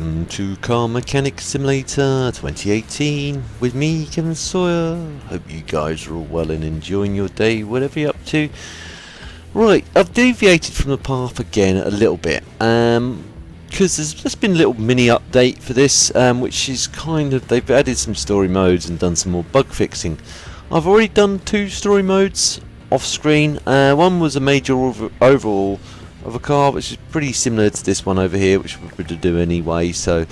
Welcome to Car Mechanic Simulator 2018 with me, Kevin Sawyer. Hope you guys are all well and enjoying your day, whatever you're up to. Right, I've deviated from the path again a little bit, because there's just been a little mini update for this, which is kind of, they've added some story modes and done some more bug fixing. I've already done 2 story modes off screen. One was a major overhaul of a car, which is pretty similar to this one over here, which we're going to do anyway, so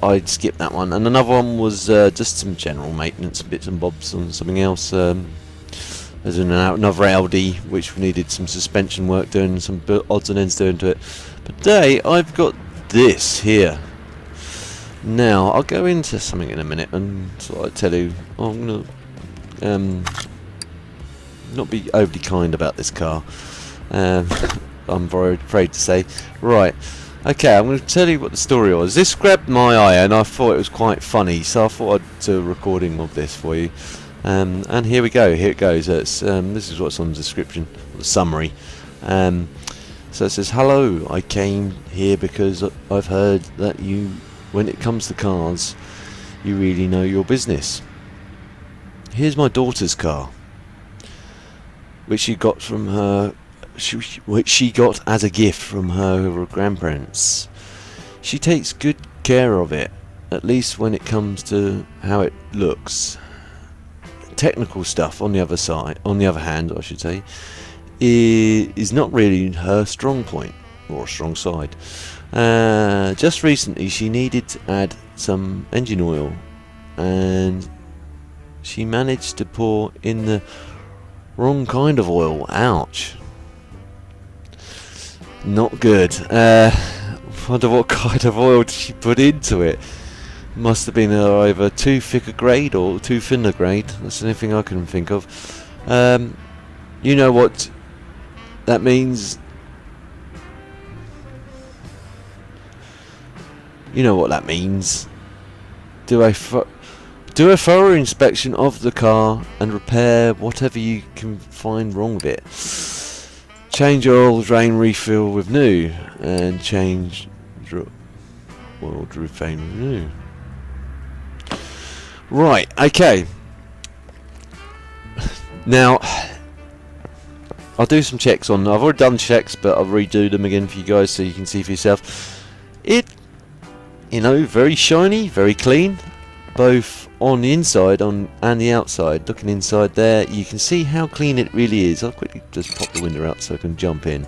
I'd skip that one. And another one was just some general maintenance bits and bobs on something else. There's another Audi which needed some suspension work doing, some odds and ends doing to it. But today I've got this here. Now I'll go into something in a minute and sort of tell you. I'm gonna not be overly kind about this car. I'm very afraid to say. Right, okay, I'm going to tell you what the story was. This grabbed my eye and I thought it was quite funny, so I thought I'd do a recording of this for you. And here we go, here it goes. This is what's on the description, the summary. So it says, "Hello, I came here because I've heard that you, when it comes to cars, you really know your business. Here's my daughter's car, which she got from her, which she got as a gift from her grandparents. She takes good care of it, at least when it comes to how it looks. Technical stuff, on the other hand, I should say, is not really her strong point or strong side. Just recently, she needed to add some engine oil, and she managed to pour in the wrong kind of oil. Ouch. Not good. Wonder what kind of oil did she put into it. Must have been either too thick a grade or too thin a grade. That's the only thing I can think of. You know what that means. You know what that means. Do a thorough inspection of the car and repair whatever you can find wrong with it. Change oil, drain, refill with new, and change oil, drain with new." Right, okay. Now, I'll do some checks on. I've already done checks, but I'll redo them again for you guys so you can see for yourself. Very shiny, very clean, both on the inside and the outside. Looking inside there, you can see how clean it really is. I'll quickly just pop the window out so I can jump in.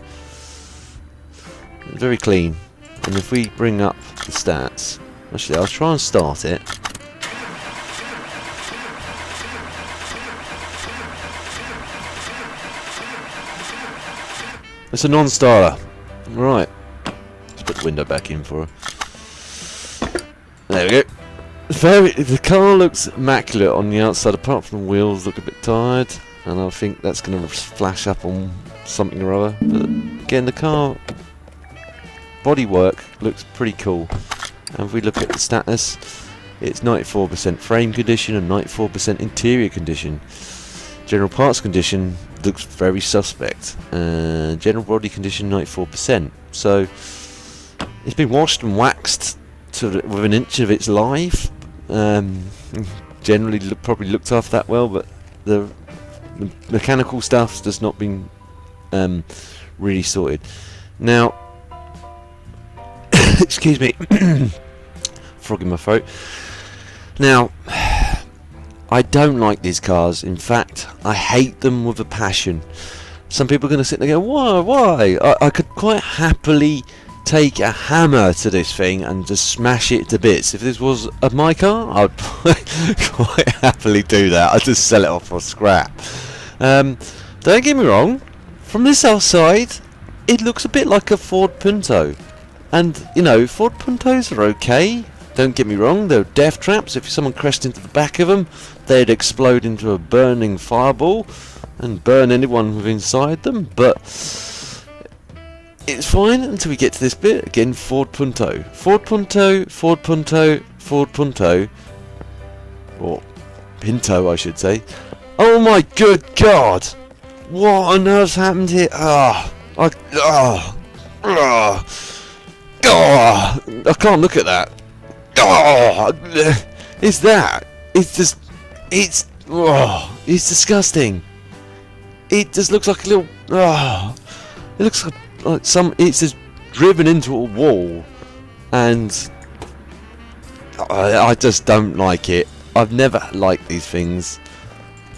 Very clean. And if we bring up the stats, actually I'll try and start it. It's a non-starter. Right. Let's put the window back in for her. There we go. The car looks immaculate on the outside, apart from the wheels look a bit tired, and I think that's going to flash up on something or other. But again, the car bodywork looks pretty cool. And if we look at the status, it's 94% frame condition and 94% interior condition. General parts condition looks very suspect. General body condition 94%. So it's been washed and waxed with an inch of its life. Generally probably looked after that well, but the mechanical stuff's just not been really sorted. Now, excuse me, frog in my throat. Now, I don't like these cars. In fact, I hate them with a passion. Some people are going to sit there and go, why? I could quite happily take a hammer to this thing and just smash it to bits. If this was my car, I'd quite happily do that. I'd just sell it off for scrap. Don't get me wrong, from this outside it looks a bit like a Ford Punto, and Ford Puntos are okay, don't get me wrong. They're death traps. If someone crashed into the back of them, they'd explode into a burning fireball and burn anyone within inside them. But it's fine until we get to this bit. Again, Ford Punto. Ford Punto, Ford Punto, Ford Punto. Or Pinto, I should say. Oh my good God! What on earth's happened here? Oh, I can't look at that. Oh, it's that. It's just, it's disgusting. It just looks like a little. Oh, it looks like some. It's just driven into a wall, and I just don't like it. I've never liked these things.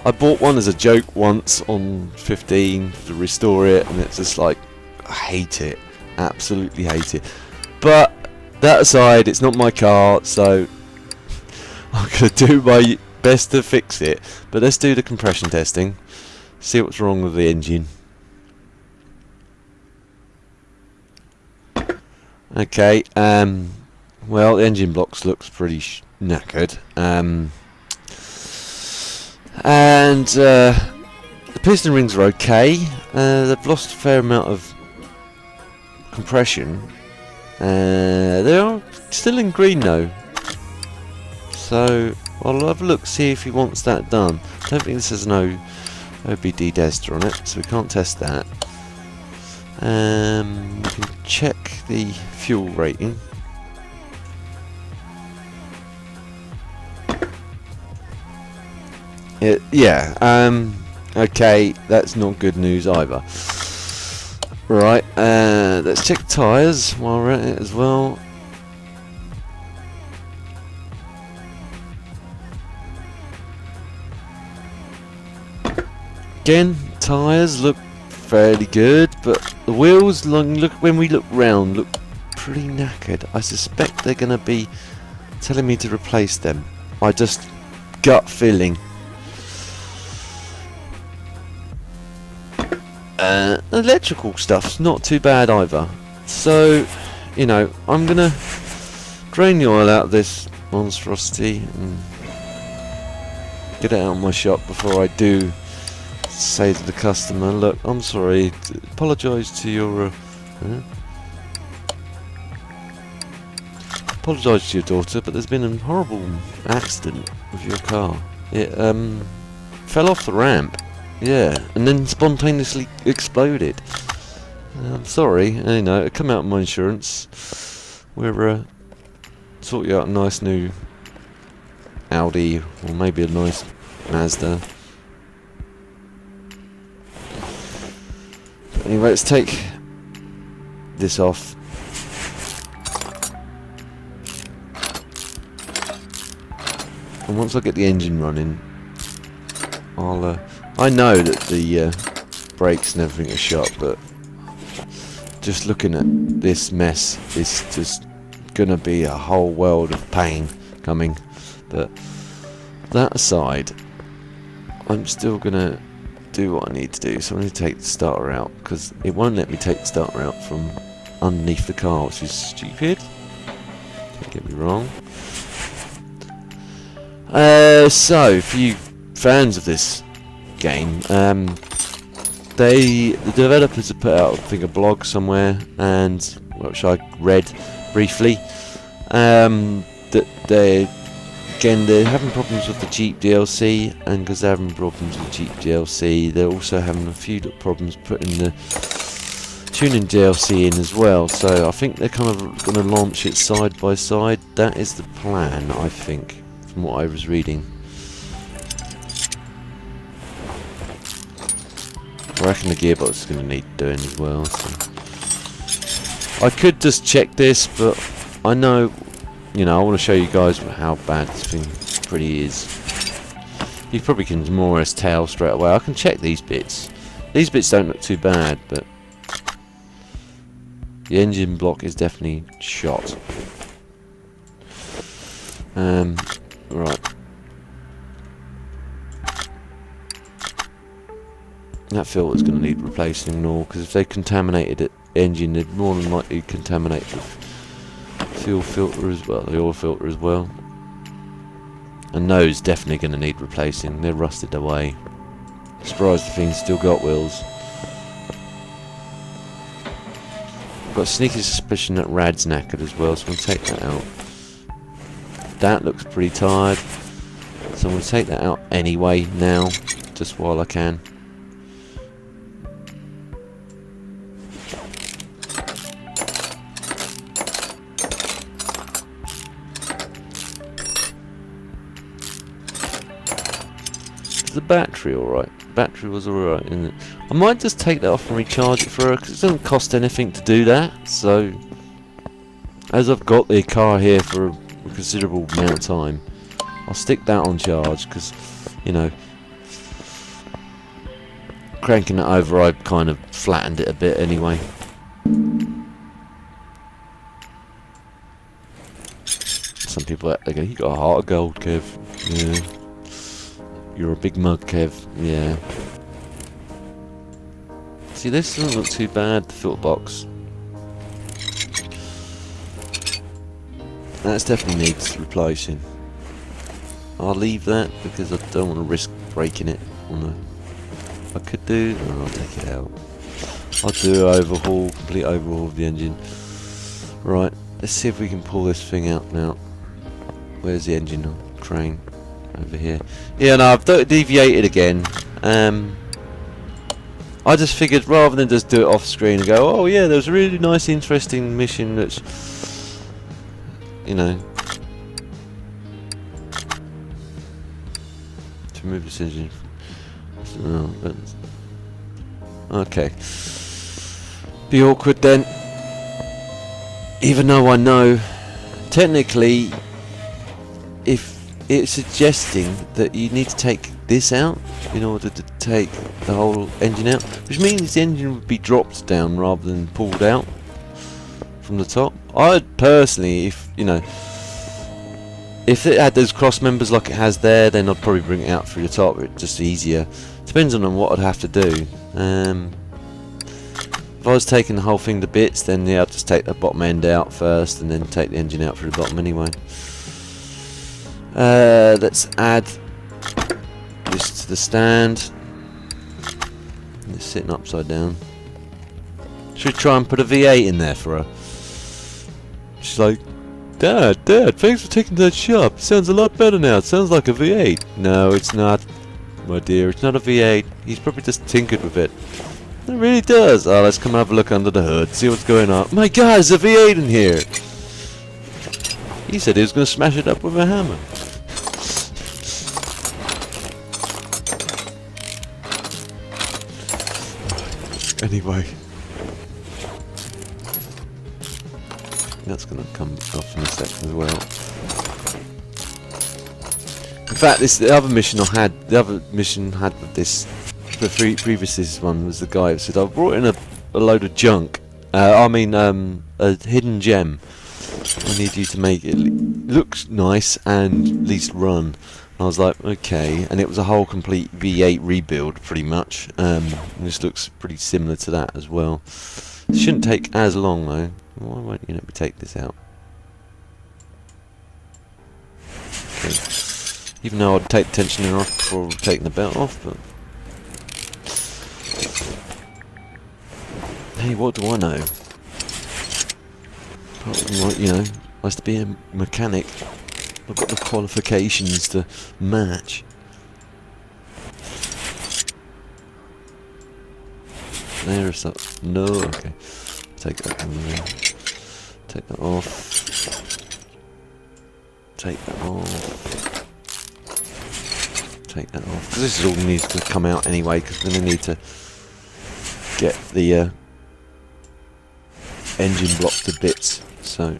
I bought one as a joke once on 15 to restore it, and it's just like, I hate it. Absolutely hate it. But that aside, it's not my car, so I'm going to do my best to fix it. But let's do the compression testing. See what's wrong with the engine. Okay, well, the engine blocks looks pretty knackered. And the piston rings are okay. They've lost a fair amount of compression. They are still in green though. So I'll have a look, see if he wants that done. I don't think this has no OBD tester on it, so we can't test that. We can check the fuel rating. Okay, that's not good news either. Right, let's check tyres while we're at it as well. Again, tyres look fairly good, but the wheels, when we look round, look pretty knackered. I suspect they're going to be telling me to replace them. I just gut feeling. Electrical stuff's not too bad either. So, you know, I'm going to drain the oil out of this monstrosity and get it out of my shop before I do say to the customer, look, I'm sorry, apologise to your apologise to your daughter, but there's been a horrible accident with your car. It fell off the ramp, yeah, and then spontaneously exploded. I'm sorry, you know, it come out of my insurance. We're sort you out a nice new Audi, or maybe a nice Mazda. But anyway, let's take this off. And once I get the engine running, I'll I know that the brakes and everything are shot, but just looking at this mess is just gonna be a whole world of pain coming. But that aside, I'm still gonna do what I need to do. So I'm going to take the starter out, because it won't let me take the starter out from underneath the car, which is stupid. Don't get me wrong. So for you fans of this game, the developers have put out, I think, a blog somewhere, and which I read briefly, that they're having problems with the Jeep DLC, and because they're having problems with Jeep DLC, they're also having a few problems putting the tuning DLC in as well. So I think they're kind of going to launch it side by side. That is the plan, I think, from what I was reading. I reckon the gearbox is going to need doing as well. So I could just check this, but I know, you know, I want to show you guys how bad this thing pretty is. You probably can more or less tell straight away. I can check these bits. These bits don't look too bad, but the engine block is definitely shot. Right. That filter's going to need replacing and all, because if they contaminated the engine, they'd more than likely contaminate the fuel filter as well, the oil filter as well. And those definitely going to need replacing. They're rusted away. Surprised the thing's still got wheels. I've got a sneaky suspicion that Rad's knackered as well, so I'm going to take that out. That looks pretty tired, so I'm going to take that out anyway now, just while I can. the battery alright? Battery was alright, isn't it? I might just take that off and recharge it for her, because it doesn't cost anything to do that. So, as I've got the car here for a considerable amount of time, I'll stick that on charge, because, you know, cranking it over, I kind of flattened it a bit anyway. Some people, they go, you got a heart of gold, Kev. Yeah. You're a big mug, Kev. Yeah. See, this doesn't look too bad, the filter box. That definitely needs replacing. I'll leave that because I don't want to risk breaking it on the... I could do... Oh, I'll take it out. I'll do an overhaul, complete overhaul of the engine. Right, let's see if we can pull this thing out now. Where's the engine crane? Over here. Yeah, no, I've deviated again. I just figured rather than just do it off screen and go, oh yeah, there's a really nice, interesting mission that's, you know, to remove this engine. Okay. Be awkward then. Even though I know, technically, if it's suggesting that you need to take this out in order to take the whole engine out, which means the engine would be dropped down rather than pulled out from the top. I'd personally, if you know, if it had those cross members like it has there, then I'd probably bring it out through the top. It's just easier. Depends on what I'd have to do. If I was taking the whole thing to bits, then yeah, I'd just take the bottom end out first and then take the engine out through the bottom anyway. Let's add this to the stand. It's sitting upside down. Should we try and put a V8 in there for her? She's like, Dad, thanks for taking that shop. Sounds a lot better now. It sounds like a V8. No, it's not, my dear. It's not a V8. He's probably just tinkered with it. It really does. Oh, let's come have a look under the hood. See what's going on. My God, there's a V8 in here. He said he was going to smash it up with a hammer. Anyway, that's going to come off in a second as well. In fact, the other mission I had with this, the previous this one, was the guy who said, I've brought in a load of junk. A hidden gem. I need you to make it look nice and at least run. I was like, okay, and it was a whole complete V8 rebuild, pretty much. This looks pretty similar to that as well. It shouldn't take as long though. Why won't you let me take this out? Okay. Even though I'd take the tensioner off before taking the belt off, but hey, what do I know? Apart from, like, you know, I used to be a mechanic. I've got the qualifications to match. There's that. No, okay. Take that away. Take that off. Take that off. Take that off. Because this is all needs to come out anyway, because we're going to need to get the engine block to bits. So.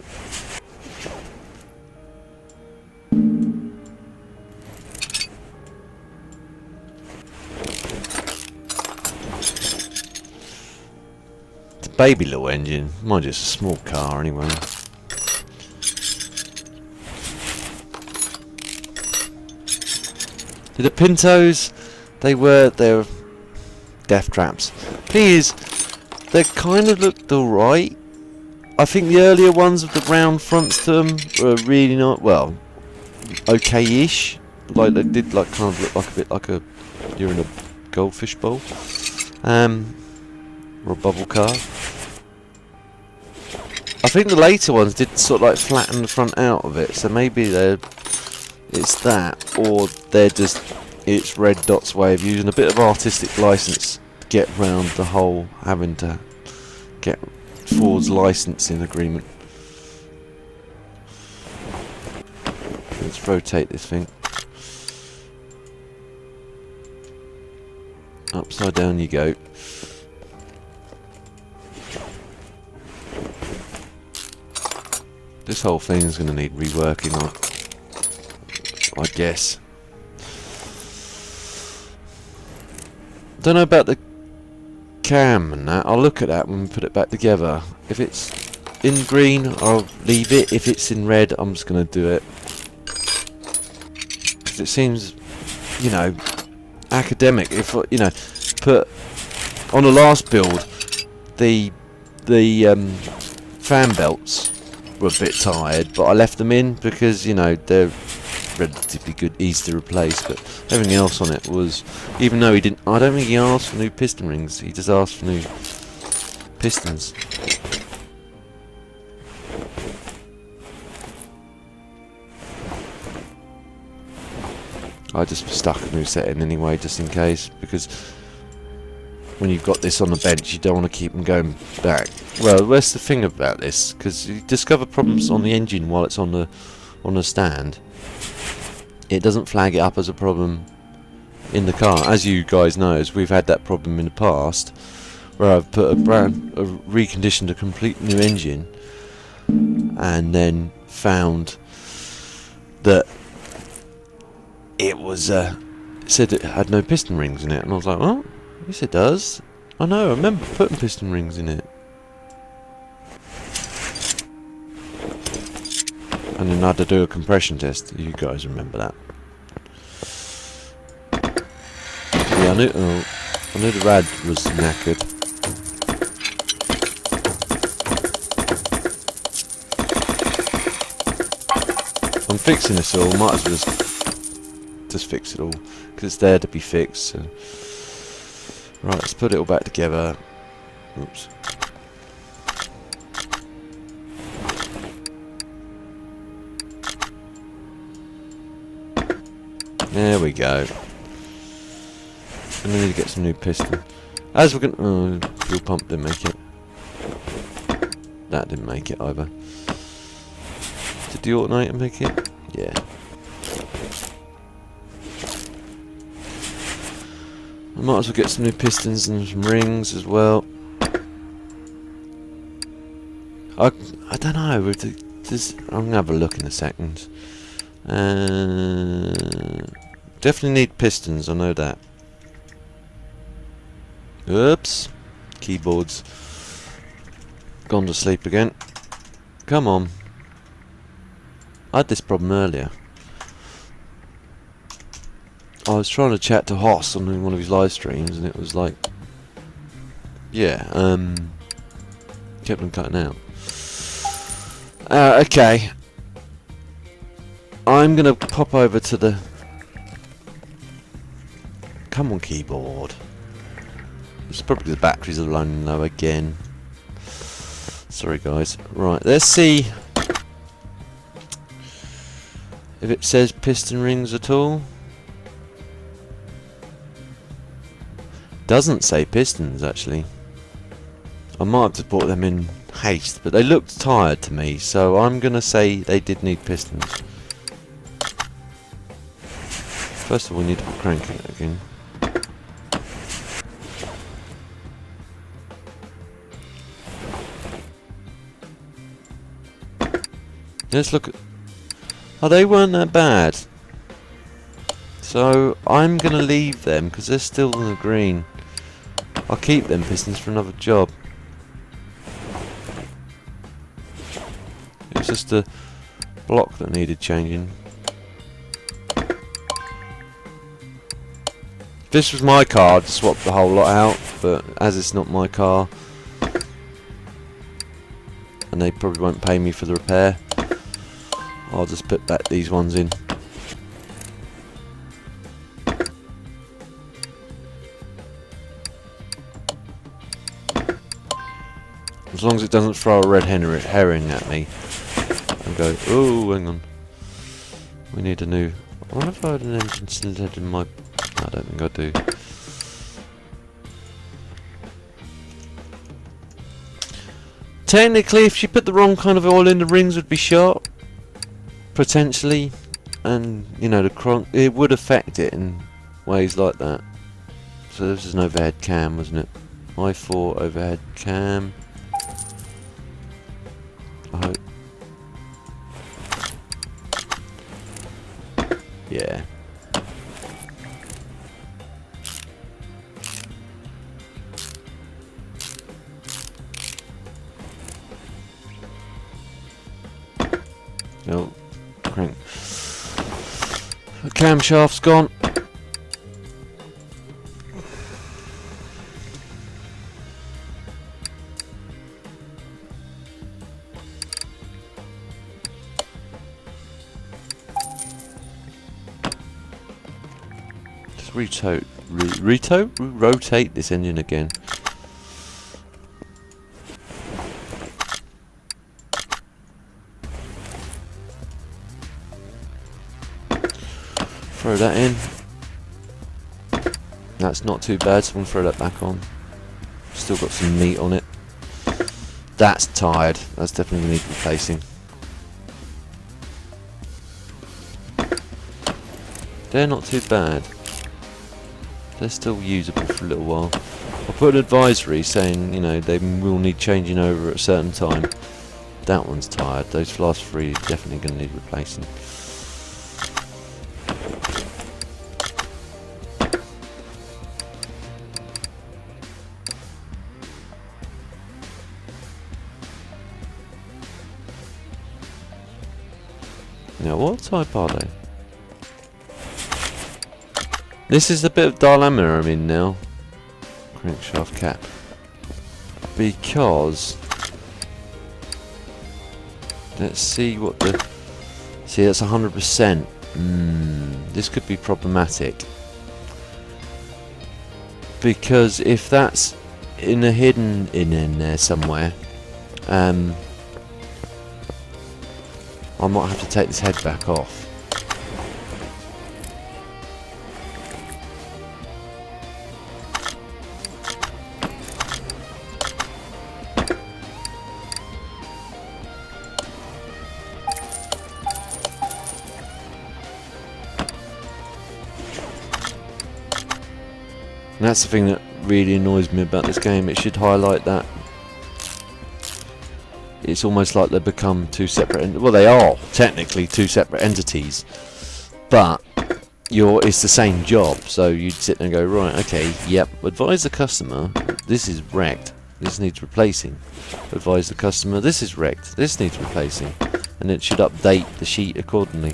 Baby little engine, mind you, it's a small car anyway. The Pintos, they're death traps. Please, they kind of looked alright. I think the earlier ones with the round fronts to them were really not, well, okay-ish. Like they did, like kind of look like a bit like you're in a goldfish bowl, or a bubble car. I think the later ones did sort of like flatten the front out of it, so maybe it's that, or it's Red Dot's way of using a bit of artistic license to get around the whole having to get Ford's licensing agreement. Let's rotate this thing. upside down you go. This whole thing is going to need reworking on, I guess. Don't know about the cam and that. I'll look at that when we put it back together. If it's in green, I'll leave it. If it's in red, I'm just going to do it. Because it seems, you know, academic. If, you know, put on the last build, the fan belts were a bit tired, but I left them in because, you know, they're relatively good, easy to replace. But everything else on it was, even though he didn't, I don't think he asked for new piston rings, he just asked for new pistons. I just stuck a new set in anyway, just in case, because when you've got this on the bench, you don't want to keep them going back. Well, that's the thing about this, because you discover problems on the engine while it's on the stand. It doesn't flag it up as a problem in the car. As you guys know, we've had that problem in the past, where I've put reconditioned a complete new engine, and then found that it was said it had no piston rings in it, and I was like, well, yes it does. I know, I remember putting piston rings in it. And then I had to do a compression test. You guys remember that? Yeah, I knew the rad was knackered. I'm fixing this all. Might as well just fix it all because it's there to be fixed. So. Right, let's put it all back together. Oops. There we go. And we need to get some new piston. As we're gonna, oh, fuel pump didn't make it. That didn't make it either. Did the alternator make it? Yeah. I might as well get some new pistons and some rings as well. I don't know. I'm gonna have a look in a second. Definitely need pistons, I know that. Oops. Keyboard's gone to sleep again. Come on. I had this problem earlier. I was trying to chat to Hoss on one of his live streams, and it was like, yeah, kept on cutting out. Okay. I'm gonna pop over to the... Come on, keyboard. It's probably the batteries are running low again. Sorry, guys. Right, let's see if it says piston rings at all. Doesn't say pistons, actually. I might have just bought them in haste, but they looked tired to me, so I'm gonna say they did need pistons. First of all, we need to put crank in it again. Let's look at... Oh, they weren't that bad. So, I'm going to leave them, because they're still in the green. I'll keep them pistons for another job. It's just a block that needed changing. If this was my car, I'd swap the whole lot out, but as it's not my car, and they probably won't pay me for the repair, I'll just put back these ones in. As long as it doesn't throw a red herring at me and go, oh, hang on, we need a new... I wonder if I had an engine cylinder in my... I don't think I do. Technically, if you put the wrong kind of oil in, the rings would be shot. Potentially. And, you know, it would affect it in ways like that. So this is an overhead cam, wasn't it? I4 overhead cam. I hope. Yeah. Oh, crank. The camshaft's gone. Just rotate this engine again. Throw that in. That's not too bad, so I'm going to throw that back on. Still got some meat on it. That's tired. That's definitely going to need replacing. They're not too bad. They're still usable for a little while. I'll put an advisory saying, you know, they will need changing over at a certain time. That one's tired. Those last three are definitely going to need replacing. Now, what type are they? This is the bit of dilemma I'm in now. Crankshaft cap. Because... let's see what the... see, that's 100%. This could be problematic. Because if that's in a hidden in there somewhere, I might have to take this head back off. And that's the thing that really annoys me about this game. It should highlight that. It's almost like they become two separate... well, they are technically two separate entities. But it's the same job. So you'd sit there and go, right, okay, yep, advise the customer, this is wrecked. This needs replacing. Advise the customer, this is wrecked. This needs replacing. And it should update the sheet accordingly.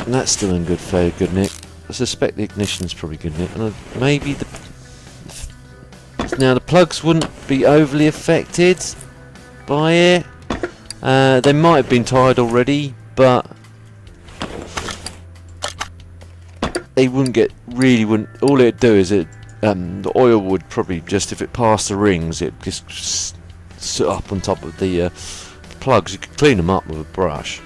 And that's still in fairly good nick. I suspect the ignition's probably good nick. And maybe now the plugs wouldn't be overly affected by it. They might have been tired already, but they wouldn't get all it'd do is the oil would probably just, if it passed the rings, it just sit up on top of the plugs. You could clean them up with a brush.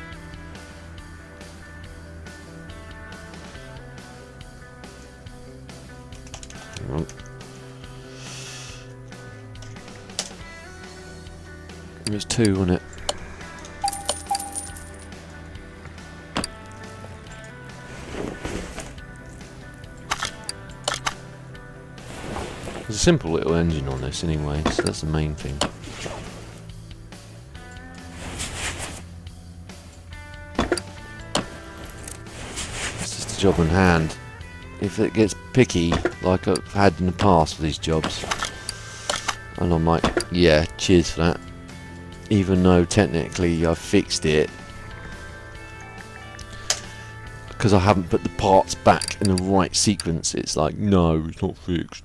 It was 2, wasn't it? There's a simple little engine on this anyway, so that's the main thing. It's just a job in hand. If it gets picky, like I've had in the past with these jobs, and I'm like, yeah, cheers for that. Even though technically I've fixed it, because I haven't put the parts back in the right sequence, it's like, no, it's not fixed.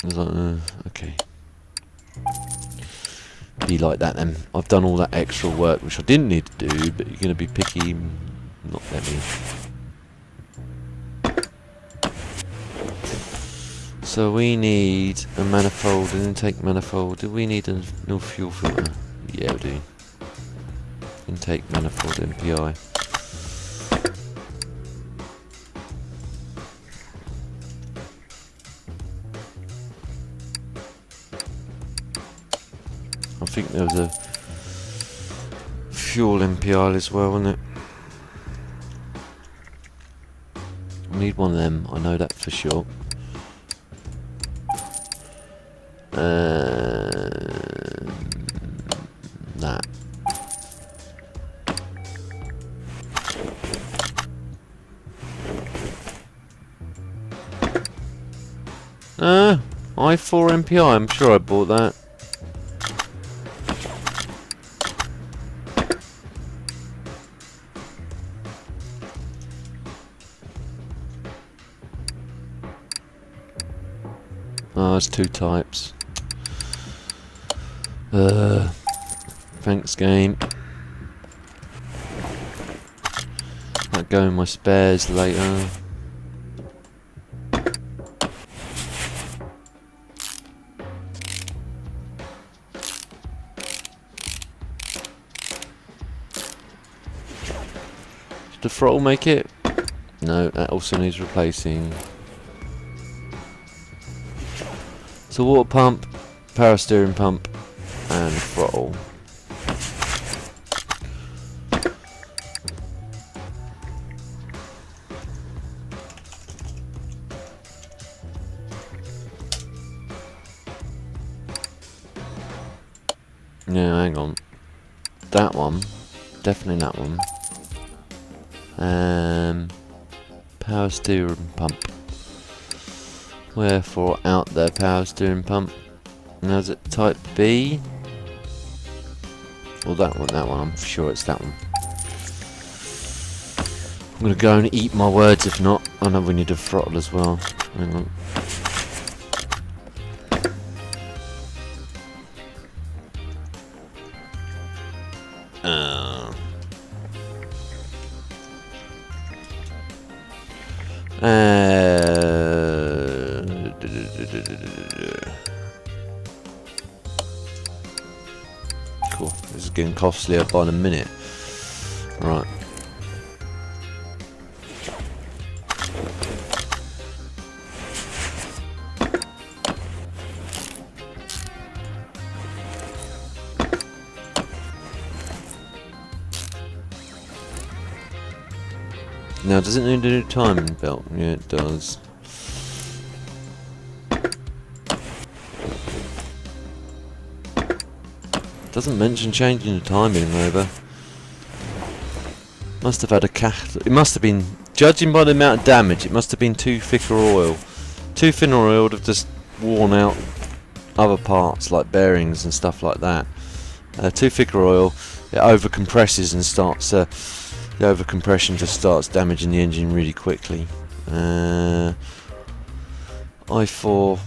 It's like, okay. Be like that then. I've done all that extra work which I didn't need to do, but you're going to be picky, not let me. So we need a manifold, an intake manifold. Do we need a no fuel filter? Yeah, we do. Intake manifold MPI. think there was a fuel MPI as well, wasn't it? I need one of them, I know that for sure. That. I4 MPI, I'm sure I bought that. Oh, there's two types. Thanks, game. Might go in my spares later. Did the throttle make it? No, that also needs replacing. So water pump, power steering pump, and throttle. Yeah, hang on. That one, definitely that one. Power steering pump. Wherefore out there, power steering pump. Now is it type B? Or that one, I'm sure it's that one. I'm gonna go and eat my words if not. I know we need a throttle as well. Hang on. Cool. This is getting costlier by the minute. Right. Now, does it need a new timing belt? Yeah, it does. Doesn't mention changing the timing over. Must have had a it must have been, judging by the amount of damage, it must have been too thicker oil. Too thin oil would have just worn out other parts like bearings and stuff like that. Too thicker oil, it over compresses and starts. The over compression just starts damaging the engine really quickly. I4.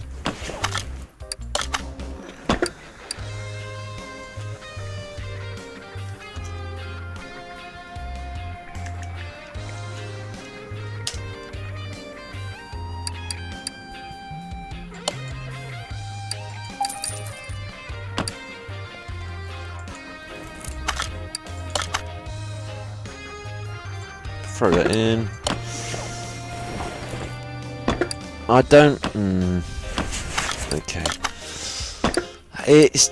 Throw that in. I don't. Okay. It's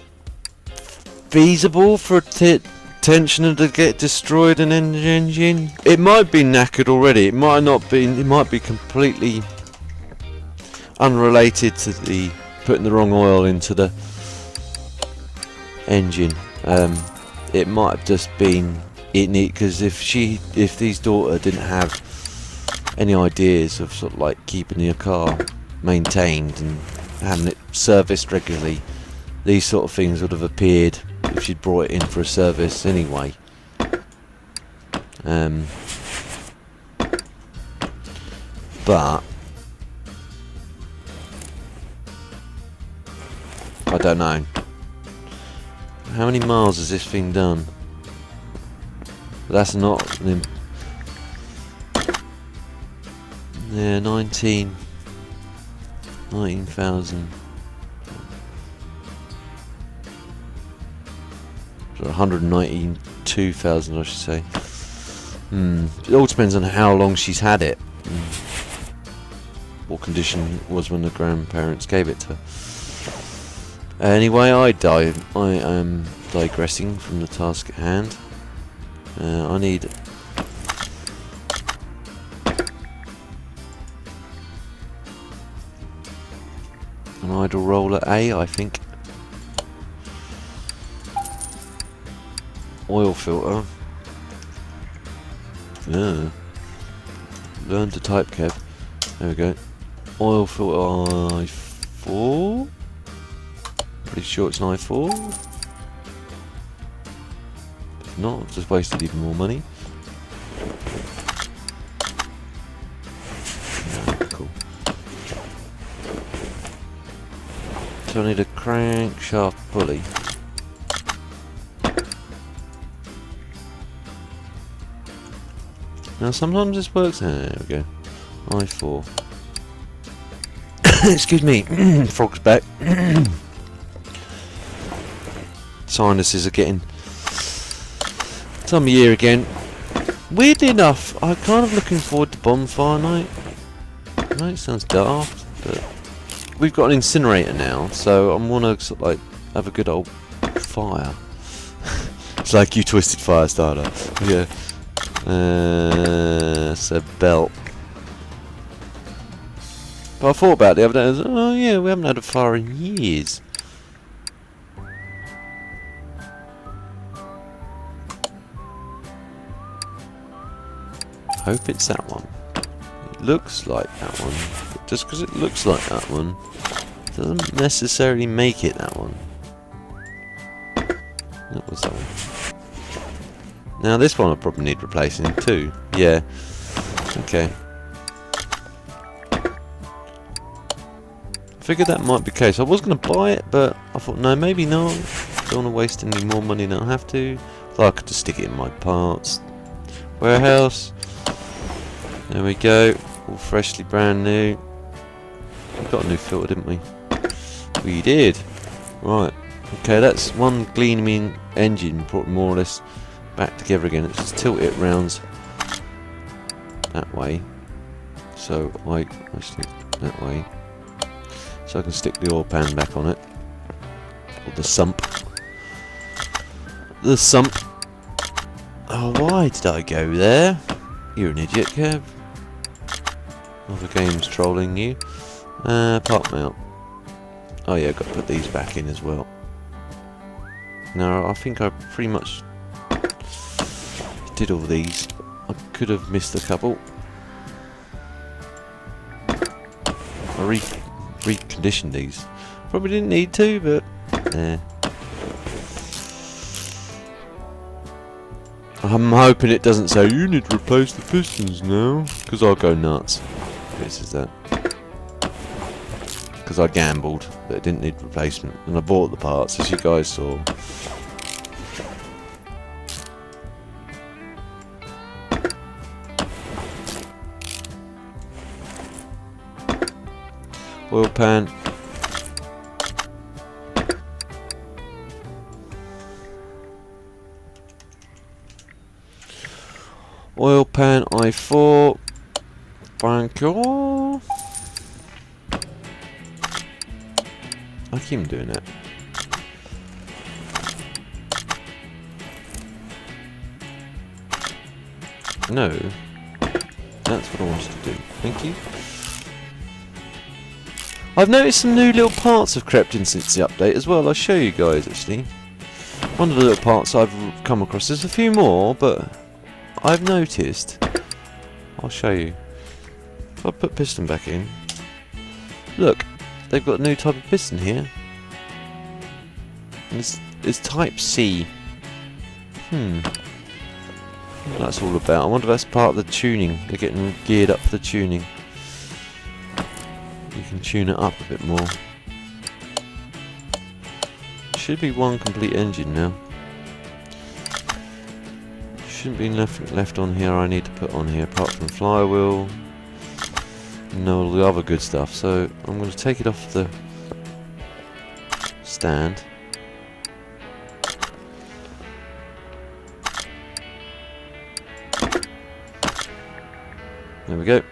feasible for a tensioner to get destroyed in an engine. It might be knackered already. It might not be. It might be completely unrelated to the putting the wrong oil into the engine. It might have just been. Because if his daughter didn't have any ideas of sort of like keeping your car maintained and having it serviced regularly, these sort of things would have appeared if she'd brought it in for a service anyway. But I don't know. How many miles has this thing done? That's not. Yeah, 19,000. 192,000, I should say. It all depends on how long she's had it. What condition it was when the grandparents gave it to Anyway, I am digressing from the task at hand. I need an idle roller A, I think. Oil filter. Yeah. Learn to type, Kev. There we go. Oil filter I4. Pretty sure it's an I4. If not, I've just wasted even more money. Yeah, cool. So I need a crankshaft pulley. Now sometimes this works. There we go. I4. Excuse me. Frog's back. Sinuses are getting time of year again. Weirdly enough, I'm kind of looking forward to bonfire night. I know it sounds daft, but we've got an incinerator now, so I'm wanna sort of like have a good old fire. It's like you twisted fire starter. Yeah. It's a belt. But I thought about it the other day. I was, oh yeah, we haven't had a fire in years. Hope it's that one. It looks like that one. But just because it looks like that one doesn't necessarily make it that one. That was that one. Now this one I probably need replacing too. Yeah. Okay. I figured that might be the case. I was going to buy it, but I thought no, maybe not. Don't want to waste any more money than I have to. So I could just stick it in my parts warehouse. There we go. All freshly brand new. We got a new filter, didn't we? We did. Right. Okay, that's one gleaming engine brought more or less back together again. Let's just tilt it round that way, so I stick that way, so I can stick the oil pan back on it, or the sump. The sump. Oh, why did I go there? You're an idiot, Kev. Other game's trolling you. Part mount. Oh yeah, got to put these back in as well. Now I think I pretty much did all these. I could have missed a couple. I reconditioned these. Probably didn't need to, but yeah. I'm hoping it doesn't say you need to replace the pistons now, because I'll go nuts. This is that. Because I gambled that it didn't need replacement, and I bought the parts, as you guys saw. Oil pan. Oil pan I4. Thank you. I keep doing that. No. That's what I wanted to do. Thank you. I've noticed some new little parts have crept in since the update as well. I'll show you guys actually. One of the little parts I've come across. There's a few more, but I've noticed. I'll show you. If I put piston back in, look, they've got a new type of piston here. And it's type C. What that's all about. I wonder if that's part of the tuning. They're getting geared up for the tuning. You can tune it up a bit more. Should be one complete engine now. Shouldn't be nothing left on here I need to put on here apart from flywheel and all the other good stuff. So I'm going to take it off the stand. There we go.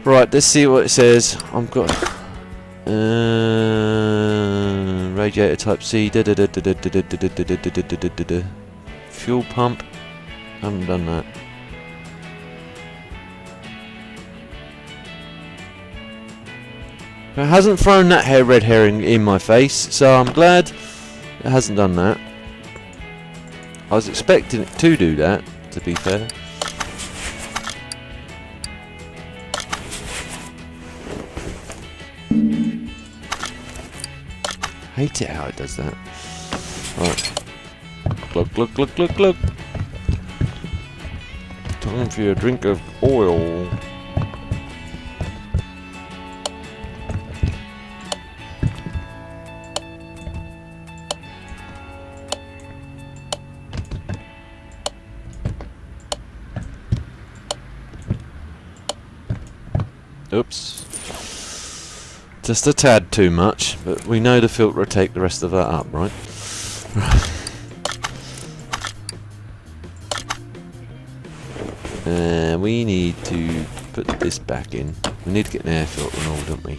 Right, let's see what it says. Radiator type C. Fuel pump. Haven't done that. It hasn't thrown that red herring in my face, so I'm glad it hasn't done that. I was expecting it to do that, to be fair. Hate it how it does that. Right. Glug, glug, glug, glug, glug. Time for your drink of oil. Oops. Just a tad too much, but we know the filter will take the rest of that up, right? We need to put this back in. We need to get an air filter and all, don't we?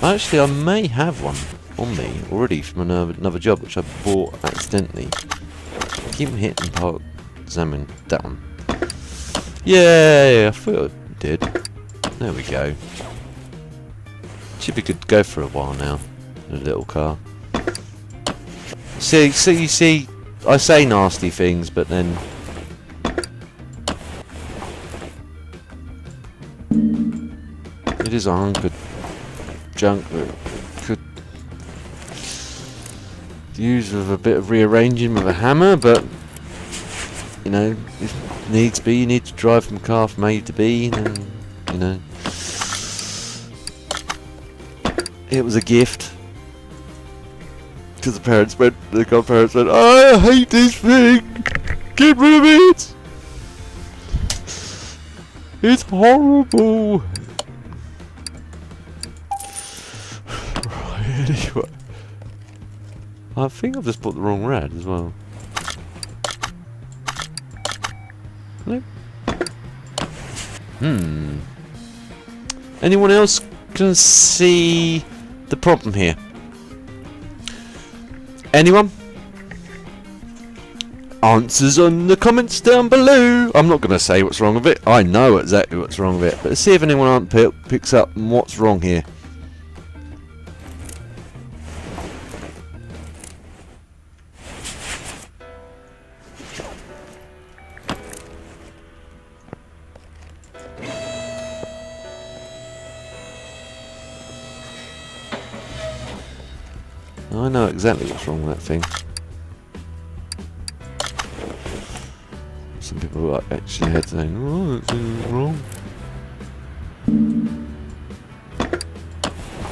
Actually, I may have one on me already from another job, which I bought accidentally. I keep hitting park examine that one. Yeah, I thought I did. There we go. Should be good to go for a while now. In a little car. See, I say nasty things, but then it is a hunk of junk that could use with a bit of rearranging with a hammer, but you know, if needs be, you need to drive from car from A to B, and you know, it was a gift. Because the godparents went, I hate this thing! Get rid of it! It's horrible! Right, anyway. I think I've just bought the wrong red as well. Hello? Anyone else can see the problem here? Anyone? Answers on the comments down below. I'm not going to say what's wrong with it. I know exactly what's wrong with it. But let's see if anyone picks up what's wrong here. I know exactly what's wrong with that thing. Some people are actually had saying, oh, that thing's wrong.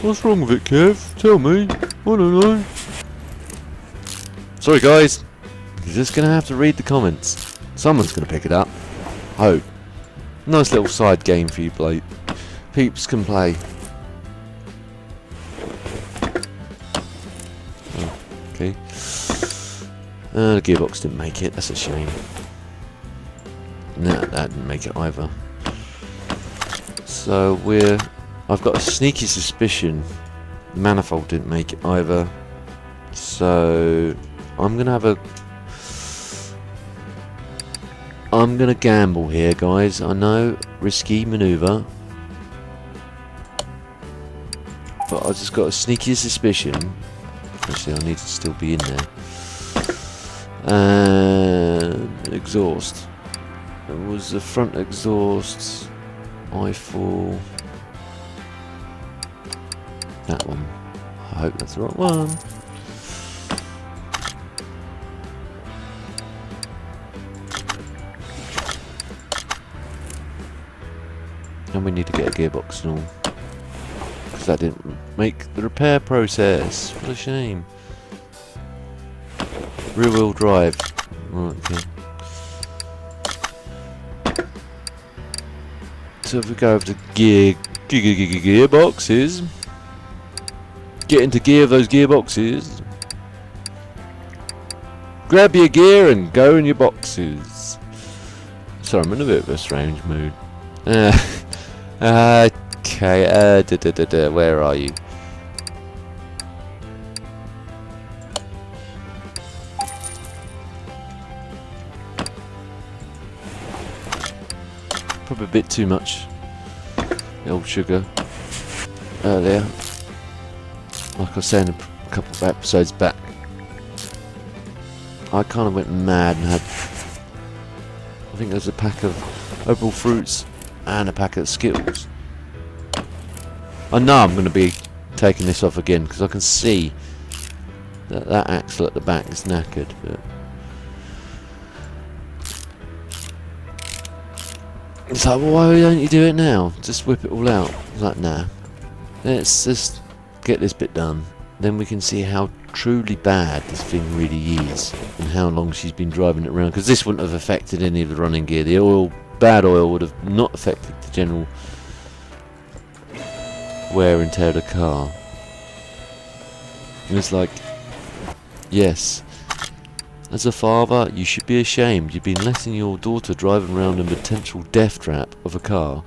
What's wrong with it, Kev? Tell me. I don't know. Sorry guys. You're just going to have to read the comments. Someone's going to pick it up. Hope. Nice little side game for you peeps can play. Okay. The gearbox didn't make it. That's a shame. No, that didn't make it either. So I've got a sneaky suspicion the manifold didn't make it either. So I'm gonna gamble here, guys. I know, risky maneuver, but I just got a sneaky suspicion. Actually, I need to still be in there. And exhaust. It was the front exhaust. I4. That one. I hope that's the right one. And we need to get a gearbox and all. Because that didn't make the repair process. What a shame. Rear wheel drive. Right, okay. So if we go over to gearboxes, get into gear of those gearboxes, grab your gear and go in your boxes. Sorry, I'm in a bit of a strange mood. Okay, where are you? Probably a bit too much old sugar earlier. Like I was saying a couple of episodes back, I kind of went mad and had, I think there's a pack of overall fruits and a packet of Skittles. I know I'm going to be taking this off again because I can see that that axle at the back is knackered. But it's like, well, why don't you do it now? Just whip it all out. It's like, nah. Let's just get this bit done. Then we can see how truly bad this thing really is and how long she's been driving it around. Because this wouldn't have affected any of the running gear. The oil, bad oil, would have not affected the general wear and tear of the car. And it's like, yes, as a father, you should be ashamed. You've been letting your daughter driving around in a potential death trap of a car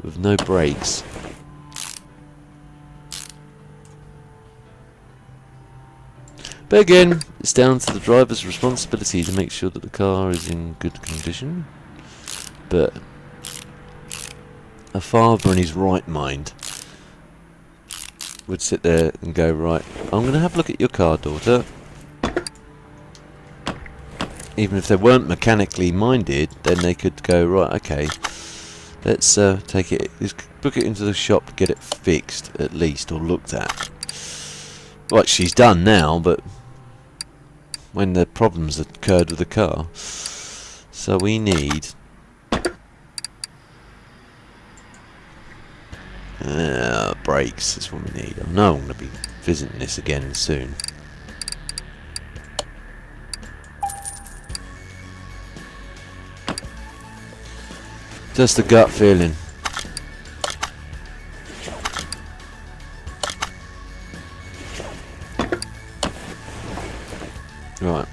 with no brakes. But again, it's down to the driver's responsibility to make sure that the car is in good condition. But a father in his right mind would sit there and go, right, I'm going to have a look at your car, daughter. Even if they weren't mechanically minded, then they could go, right, okay, let's take it, let's book it into the shop, get it fixed at least, or looked at. What she's done now, but when the problems occurred with the car. So we need brakes is what we need. I know I'm going to be visiting this again soon. Just a gut feeling. Right,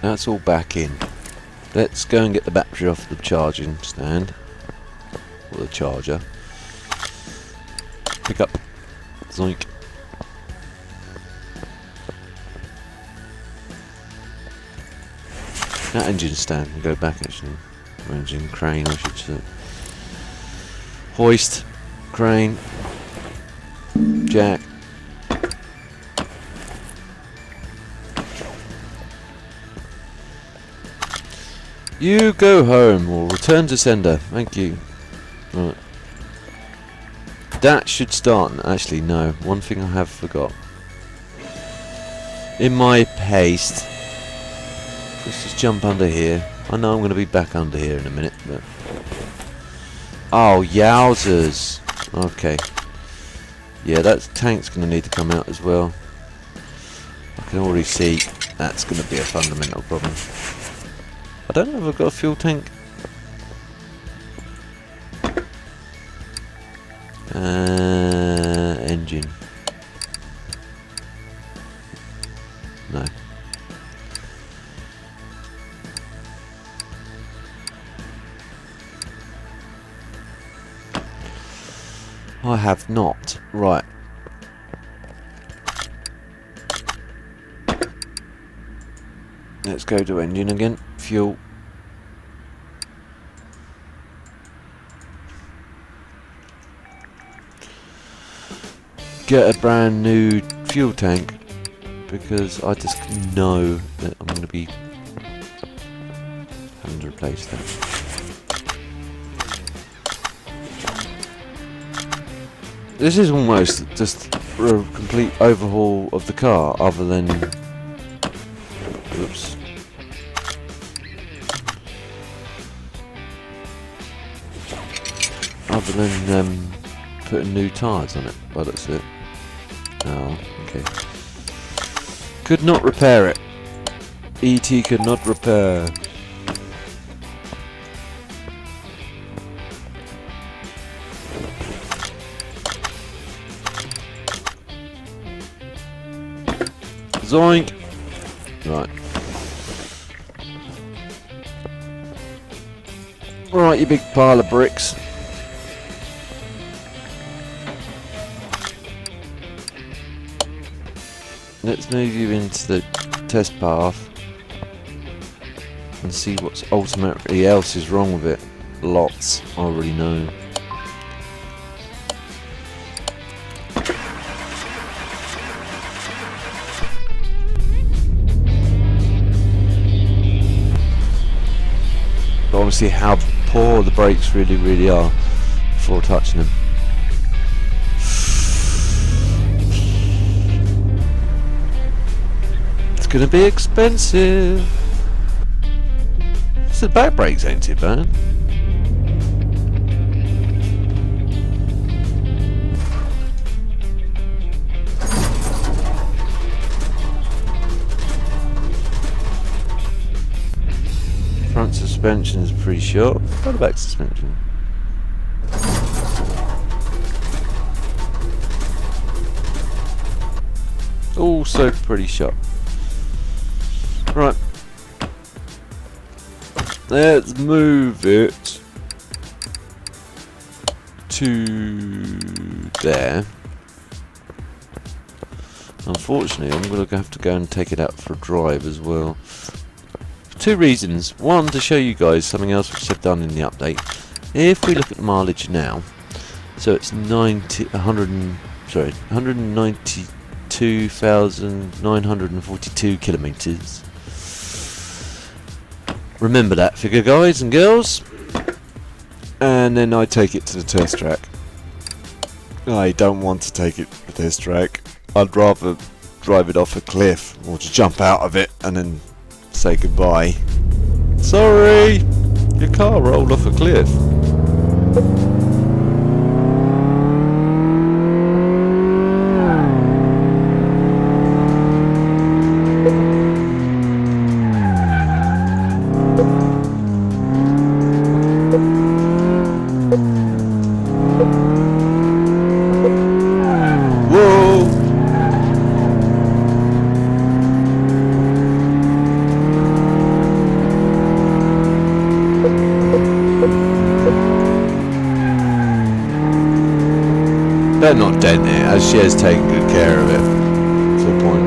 that's all back in. Let's go and get the battery off the charging stand, or the charger. Pick up, zoink. That engine stand can go back actually. Or engine crane, I should say. Hoist, crane, jack. You go home, or return to sender. Thank you. Right. That should start. Actually, no. One thing I have forgot. In my haste, let's just jump under here. I know I'm going to be back under here in a minute, but... Oh, yowzers. Okay. Yeah, that tank's going to need to come out as well. I can already see that's going to be a fundamental problem. I don't know if I've got a fuel tank. Engine. No. I have not. Right. Let's go to engine again. Fuel. Get a brand new fuel tank because I just know that I'm going to be having to replace that. This is almost just a complete overhaul of the car, other than... Oops. Other than putting new tyres on it. Well, that's it. Oh, okay. Could not repair it. ET could not repair. Zoink! Right. Right, you big pile of bricks. Let's move you into the test path and see what's ultimately else is wrong with it. lots, I already know. But obviously how poor the brakes really are before touching them. It's gonna be expensive. So the back brakes ain't too bad. Front suspension is pretty short. What about back suspension? Also pretty sharp. Right. Let's move it to there. Unfortunately, I'm going to have to go and take it out for a drive as well. For two reasons. One, to show you guys something else which I've done in the update. If we look at the mileage now, so it's 192,942 kilometres. Remember that figure, guys and girls. And then I take it to the test track. I don't want to take it to the test track. I'd rather drive it off a cliff or to jump out of it and then say goodbye. Sorry, your car rolled off a cliff. Better not dent it, as she has taken good care of it to a point.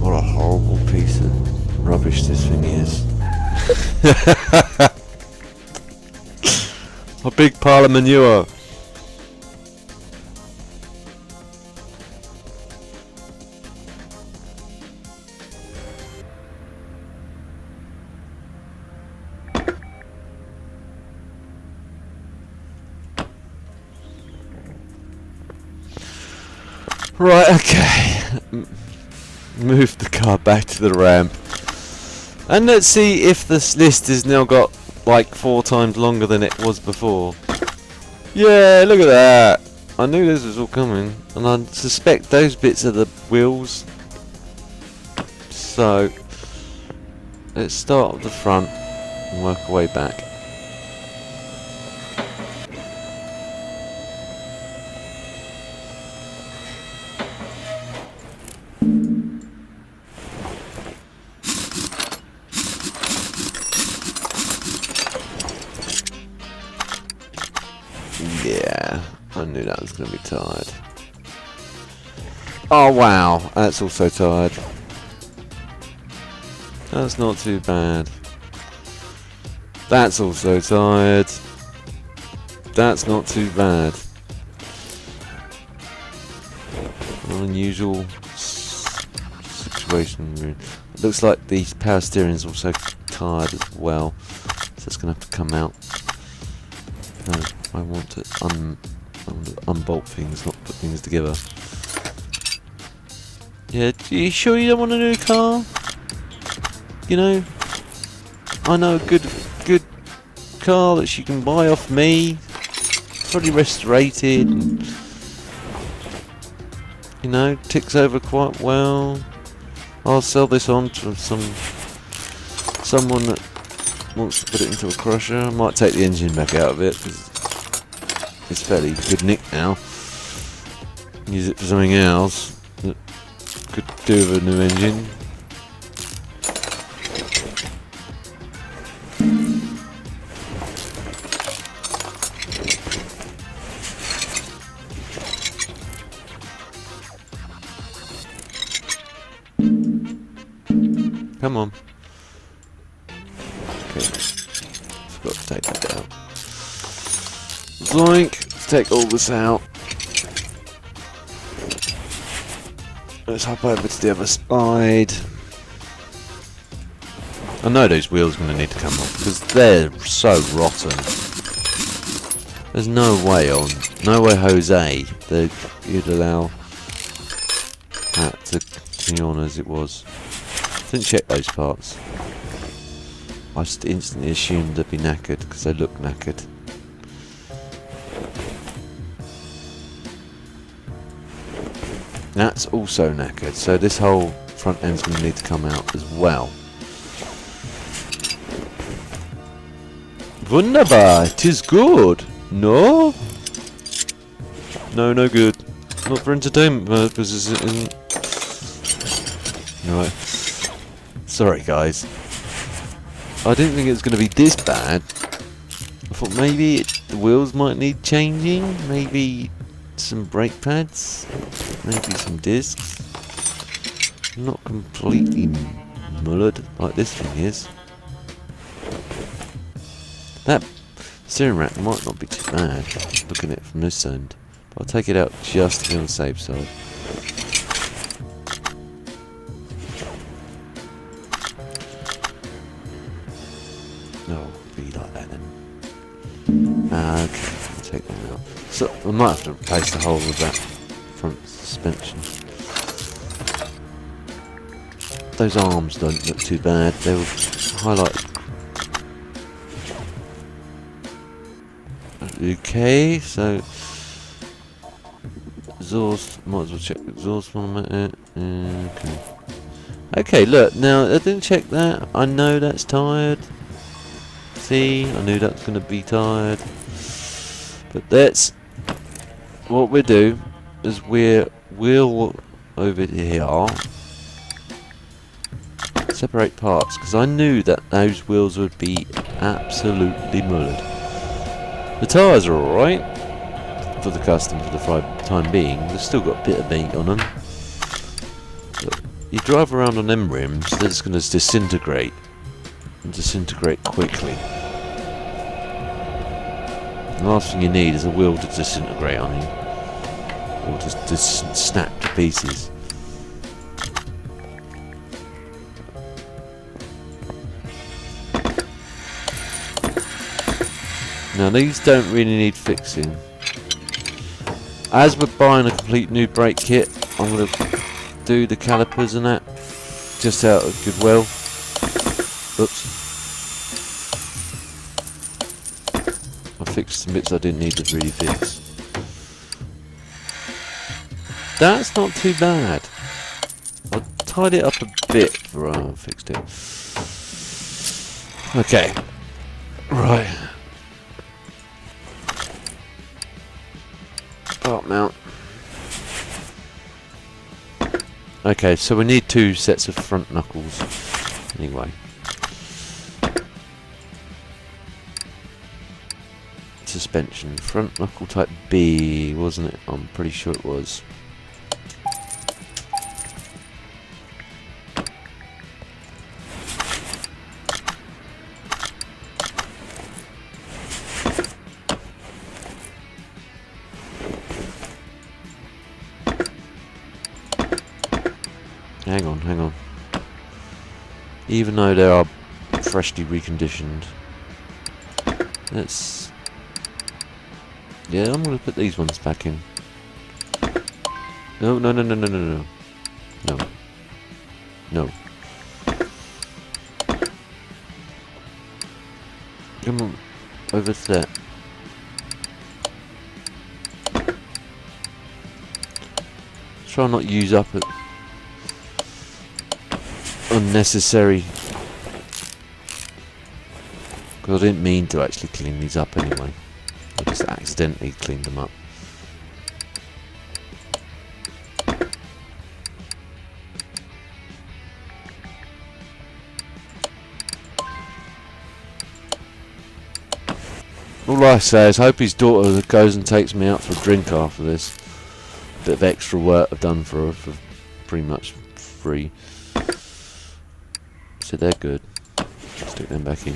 What a horrible piece of rubbish this thing is. A big pile of manure. Right, okay. Move the car back to the ramp. And let's see if this list has now got like 4 times longer than it was before. Yeah, look at that. I knew this was all coming. And I suspect those bits are the wheels. So, let's start at the front and work our way back. Yeah, I knew that was going to be tired. Oh wow, that's also tired. That's not too bad. That's also tired. That's not too bad. Unusual situation. It looks like the power steering is also tired as well, so it's going to have to come out. No, I want to unbolt things, not put things together. Yeah, are you sure you don't want a new car? You know, I know a good car that you can buy off me, fully restorated, and, you know, ticks over quite well. I'll sell this on to someone that wants to put it into a crusher. I might take the engine back out of it because it's fairly good nick now. Use it for something else that could do with a new engine. Come on. Okay. Forgot to take that out. Zoink! Let's take all this out. Let's hop over to the other side. I know those wheels are going to need to come off because they're so rotten. There's no way Jose, that you'd allow that to continue on as it was. Didn't check those parts. I just instantly assumed they'd be knackered because they look knackered. That's also knackered, so this whole front end's going to need to come out as well. Wunderbar, it is good. No? No, no good. Not for entertainment purposes. It isn't. Right. Sorry, guys. I didn't think it was going to be this bad. I thought maybe the wheels might need changing. Maybe some brake pads. Maybe some discs. Not completely mullered like this thing is. That steering rack might not be too bad, looking at it from this end. But I'll take it out just to be on the safe side. No, be like that then. Okay, I'll take that out. So I might have to replace the whole of that front suspension. Those arms don't look too bad. They were highlighted. Okay, so exhaust, might as well check the exhaust one a minute. Okay. Okay, look, now I didn't check that. I know that's tired. See, I knew that's going to be tired. But that's what we do is we'll over here separate parts because I knew that those wheels would be absolutely mullered. The tyres are alright for the custom for the time being. They've still got a bit of meat on them. But you drive around on them rims, they're just going to disintegrate. And disintegrate quickly. The last thing you need is a wheel to disintegrate on you. Or just snap to pieces. Now these don't really need fixing. As we're buying a complete new brake kit, I'm going to do the calipers and that just out of goodwill. Oops. I fixed some bits I didn't need to really fix. That's not too bad. I tied it up a bit before I fixed it. Okay. Right. Part mount. Okay, so we need 2 sets of front knuckles. Anyway. Suspension. Front knuckle type B, wasn't it? I'm pretty sure it was. Hang on. Even though they are freshly reconditioned, let's. Yeah, I'm gonna put these ones back in. No. Come on, over to that. Try not to use up it. Unnecessary, because I didn't mean to actually clean these up anyway. I just accidentally cleaned them up. All I say is hope his daughter goes and takes me out for a drink after this. Bit of extra work I've done for her for pretty much free. So they're good. Stick them back in.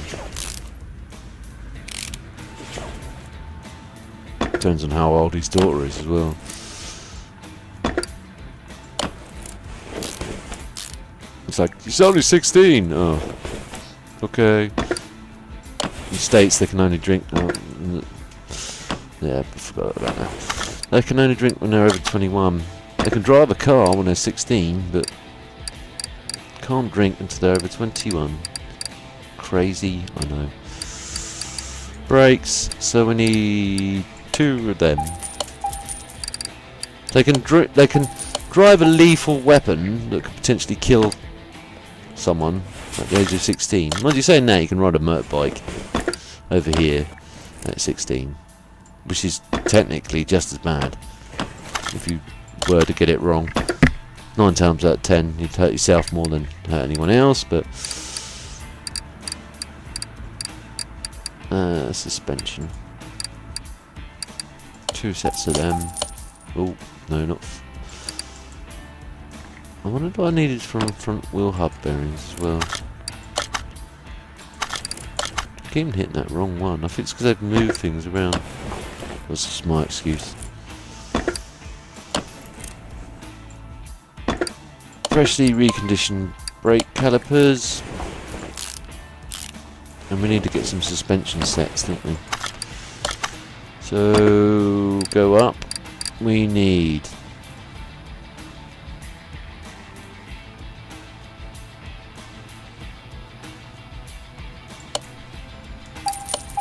Depends on how old his daughter is as well. It's like, he's only 16! Oh. Okay. In States they can only drink... yeah, I forgot about that. They can only drink when they're over 21. They can drive a car when they're 16, but can't drink until they're over 21. Crazy, I know. Brakes, so we need 2 of them. They can drive a lethal weapon that could potentially kill someone at the age of 16. Mind you saying that, you can ride a motorbike over here at 16, which is technically just as bad if you were to get it wrong. 9 times out of 10 you'd hurt yourself more than hurt anyone else, but suspension. 2 sets of them. Oh, no, not... I wonder what I needed from front wheel hub bearings as well. I keep hitting that wrong one. I think it's because they've moved things around. That's just my excuse. Freshly reconditioned brake calipers. And we need to get some suspension sets, don't we? So, go up. We need...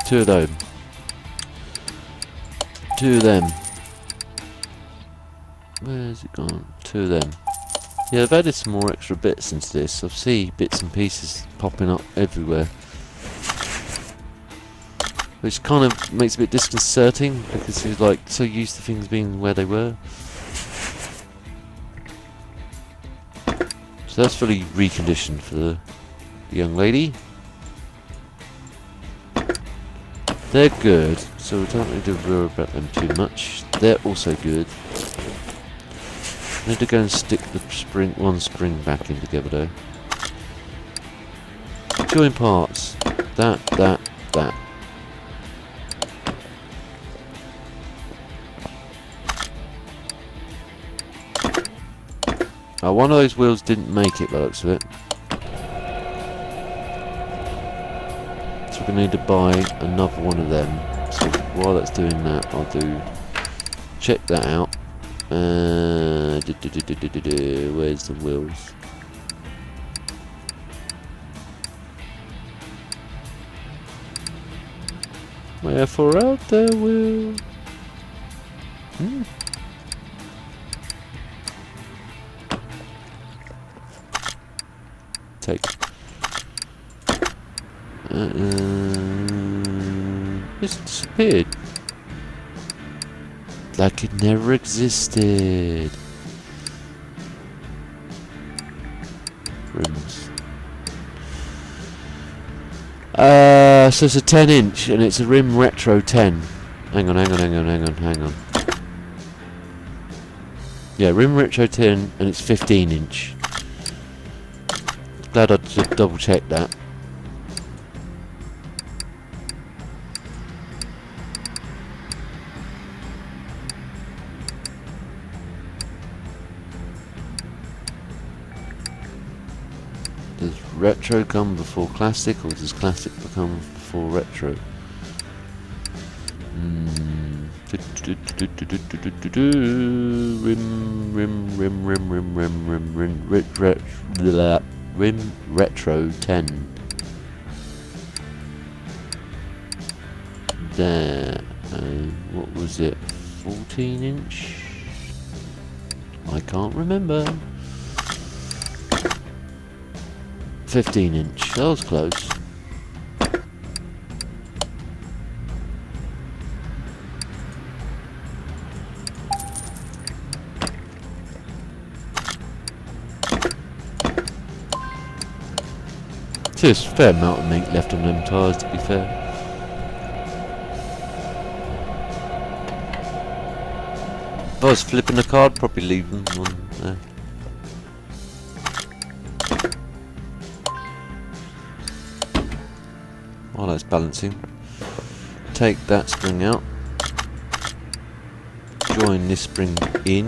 two of those. 2 of them. Where's it gone? 2 of them. Yeah, I've added some more extra bits into this. I see bits and pieces popping up everywhere, which kind of makes it a bit disconcerting because you're like so used to things being where they were. So that's fully reconditioned for the young lady. They're good, so we don't need to worry about them too much. They're also good. I need to go and stick the one spring back in together though. Join parts. That. Oh, one of those wheels didn't make it by the looks of it. So we're going to need to buy another one of them. So while that's doing that, I'll check that out. Where's the wheels? Wherefore out there will... Take. It's disappeared. Like it never existed. Rims. So it's a 10-inch and it's a rim retro 10. Hang on. Yeah, rim retro 10 and it's 15-inch. Glad I just double checked that. Does retro come before classic, or does classic become before retro? Rim retro 10. There. What was it? 14-inch? I can't remember. 15-inch. That was close. There's a fair amount of meat left on them tyres, to be fair. If I was flipping a car, I'd probably leave them on there. it's balancing. Take that spring out. Join this spring in.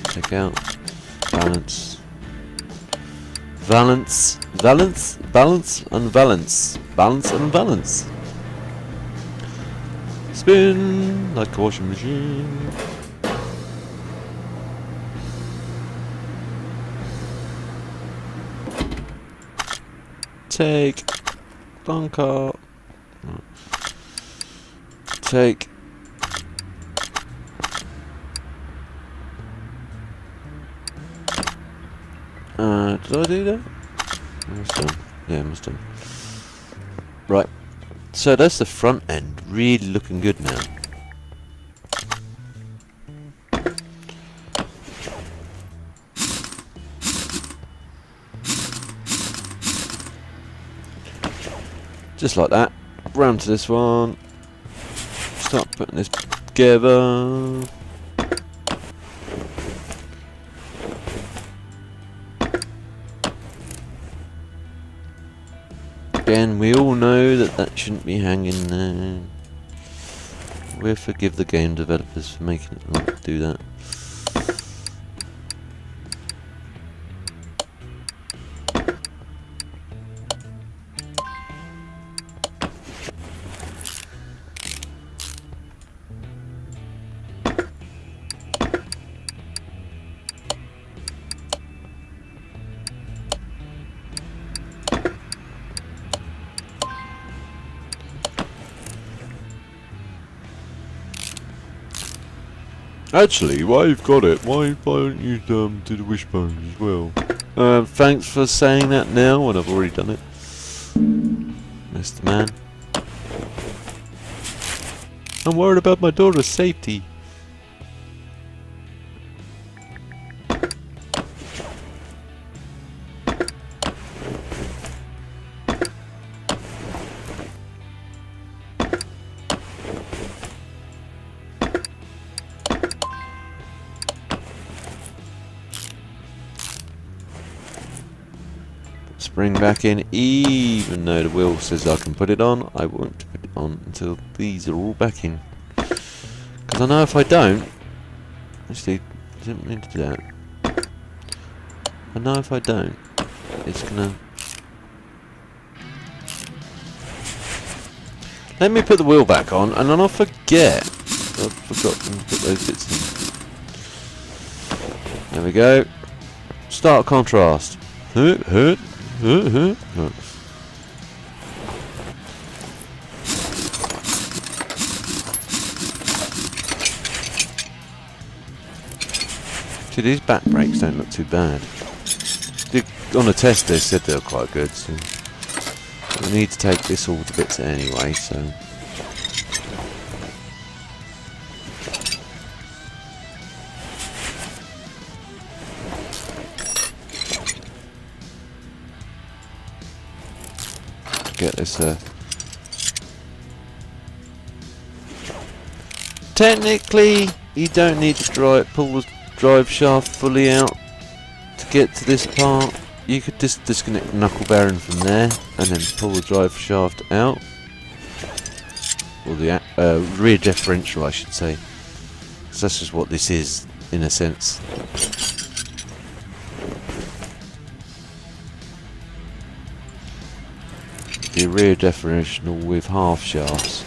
Take out. Balance. Valence. Valence. Balance. Unbalance. Balance. Unbalance. Spin like a washing machine. Take bunker. Take did I do that? Almost done. Yeah, almost done. Right. So that's the front end. Really looking good now. Just like that. Round to this one. Start putting this together. Again, we all know that that shouldn't be hanging there. We'll forgive the game developers for making it not do that. Actually, while you've got it, why don't you do the wishbones as well? Thanks for saying that now when I've already done it, Mr. Man. I'm worried about my daughter's safety. Spring back in, even though the wheel says I can put it on, I won't put it on until these are all back in. Because I know if I don't, actually, I didn't mean to do that. I know if I don't, it's gonna... Let me put the wheel back on, and then I'll forget. I've forgotten to put those bits in. There we go. Start contrast. Hurt. See, these back brakes don't look too bad. On the test they said they were quite good, so we need to take this all to bits anyway, so get this technically you don't need to pull the drive shaft fully out to get to this part. You could just disconnect the knuckle bearing from there and then pull the drive shaft out, or the rear differential I should say, because that's just what this is in a sense. The rear differential with half shafts.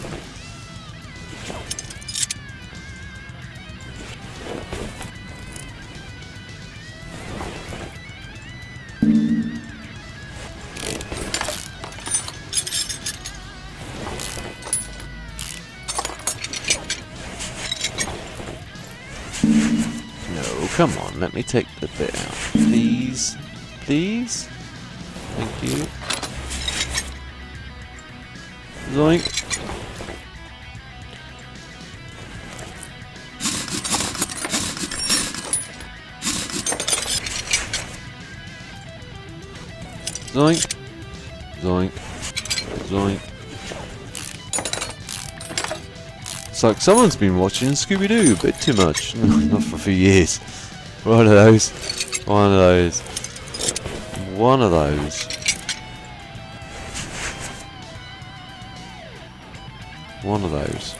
No, come on, let me take the bit out. Please? Please? Thank you. Zoink. Zoink. Zoink. Zoink. It's like someone's been watching Scooby-Doo a bit too much. Not for a few years. One of those. One of those. One of those. One of those.